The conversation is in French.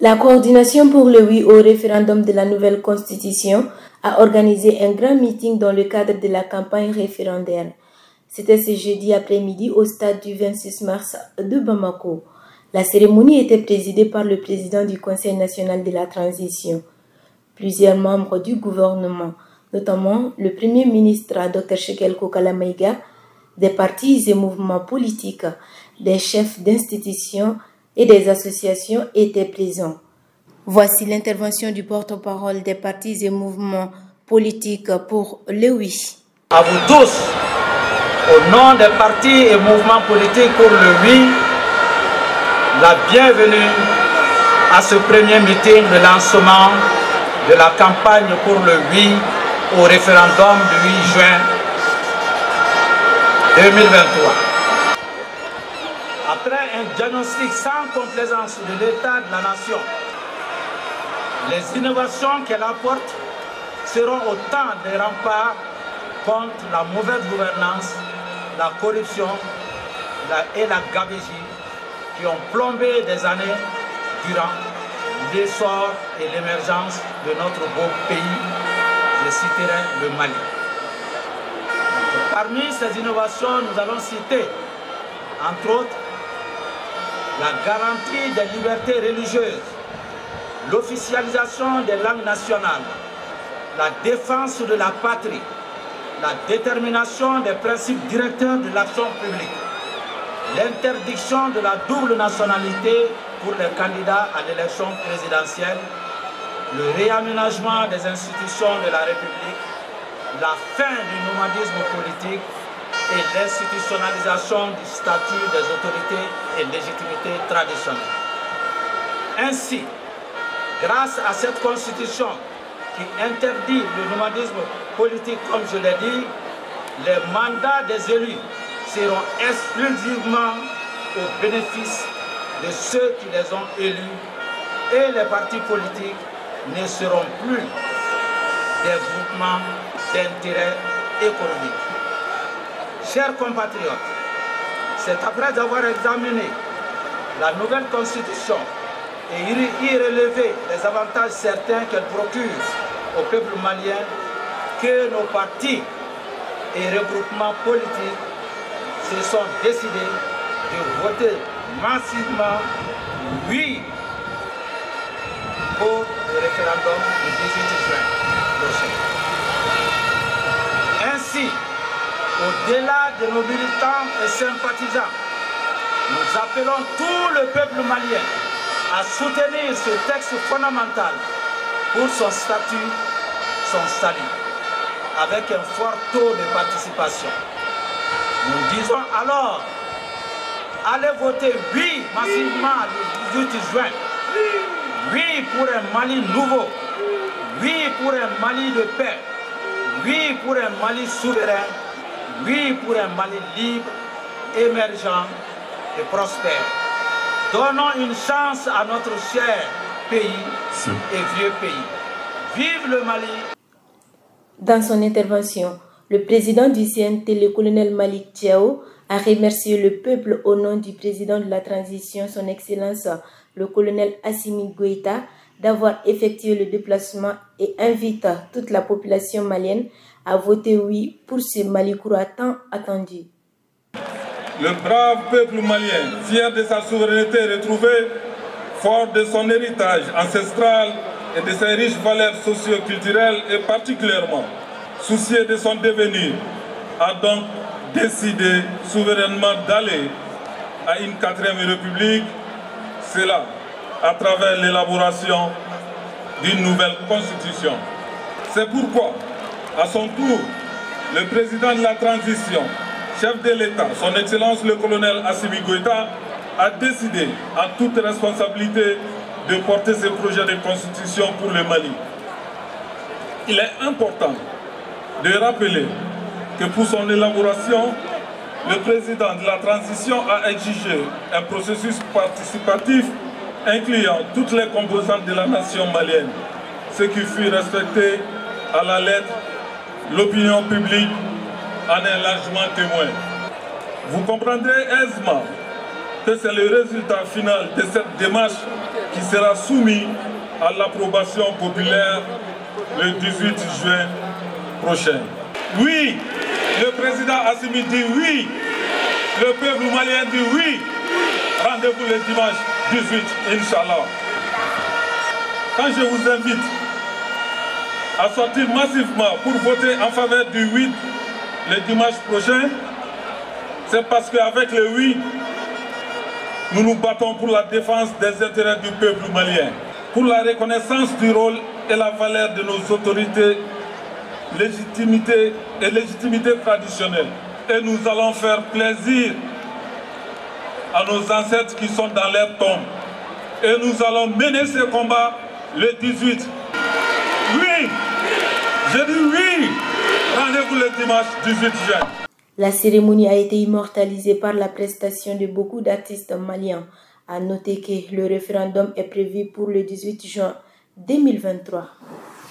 La coordination pour le oui au référendum de la nouvelle constitution a organisé un grand meeting dans le cadre de la campagne référendaire. C'était ce jeudi après-midi au stade du 26 mars de Bamako. La cérémonie était présidée par le président du Conseil national de la transition. Plusieurs membres du gouvernement, notamment le Premier ministre Dr Shekel Kokala Maïga, des partis et mouvements politiques, des chefs d'institutions et des associations étaient présents. Voici l'intervention du porte-parole des partis et mouvements politiques pour le oui. À vous tous, au nom des partis et mouvements politiques pour le oui, la bienvenue à ce premier meeting de lancement de la campagne pour le oui au référendum du 8 juin 2023. Après un diagnostic sans complaisance de l'état de la nation, les innovations qu'elle apporte seront autant des remparts contre la mauvaise gouvernance, la corruption et la gabegie qui ont plombé des années durant l'essor et l'émergence de notre beau pays, je citerai le Mali. Parmi ces innovations, nous allons citer, entre autres, la garantie des libertés religieuses, l'officialisation des langues nationales, la défense de la patrie, la détermination des principes directeurs de l'action publique, l'interdiction de la double nationalité pour les candidats à l'élection présidentielle, le réaménagement des institutions de la République, la fin du nomadisme politique et l'institutionnalisation du statut des autorités et légitimités traditionnelles. Ainsi, grâce à cette constitution qui interdit le nomadisme politique, comme je l'ai dit, les mandats des élus seront exclusivement au bénéfice de ceux qui les ont élus et les partis politiques ne seront plus des groupements d'intérêt économique. Chers compatriotes, c'est après avoir examiné la nouvelle constitution et y relever les avantages certains qu'elle procure au peuple malien que nos partis et regroupements politiques se sont décidés de voter massivement oui pour le référendum du 18 juin prochain. Ainsi, au-delà de nos militants et sympathisants, nous appelons tout le peuple malien à soutenir ce texte fondamental pour son statut, son salut, avec un fort taux de participation. Nous disons alors, allez voter oui massivement le 18 juin. Oui pour un Mali nouveau. Oui pour un Mali de paix. Oui pour un Mali souverain. Oui pour un Mali libre, émergent et prospère. Donnons une chance à notre cher pays et vieux pays. Vive le Mali! Dans son intervention, le président du CNT, le colonel Malik Diao, a remercié le peuple au nom du président de la transition, son Excellence, le colonel Assimi Goïta, d'avoir effectué le déplacement et invite toute la population malienne à voter oui pour ce Malikoura tant attendu. Le brave peuple malien, fier de sa souveraineté retrouvée, fort de son héritage ancestral et de ses riches valeurs socio-culturelles et particulièrement soucieux de son devenir, a donc décidé souverainement d'aller à une 4e république, cela à travers l'élaboration d'une nouvelle constitution. C'est pourquoi, à son tour, le président de la transition, chef de l'État, son Excellence le colonel Assimi Goïta, a décidé en toute responsabilité de porter ce projet de constitution pour le Mali. Il est important de rappeler que pour son élaboration, le président de la transition a exigé un processus participatif incluant toutes les composantes de la nation malienne, ce qui fut respecté à la lettre, l'opinion publique en est largement témoin. Vous comprendrez aisément que c'est le résultat final de cette démarche qui sera soumis à l'approbation populaire le 18 juin prochain. Oui, le président Assimi dit oui, le peuple malien dit oui. Rendez-vous le dimanche 18, Inch'Allah. Quand je vous invite à sortir massivement pour voter en faveur du oui le dimanche prochain, c'est parce qu'avec le oui, nous nous battons pour la défense des intérêts du peuple malien, pour la reconnaissance du rôle et la valeur de nos autorités, légitimité traditionnelle. Et nous allons faire plaisir à nos ancêtres qui sont dans leur tombe. Et nous allons mener ce combat le 18. Oui, je dis oui. Rendez-vous le dimanche 18 juin. La cérémonie a été immortalisée par la prestation de beaucoup d'artistes maliens. À noter que le référendum est prévu pour le 18 juin 2023.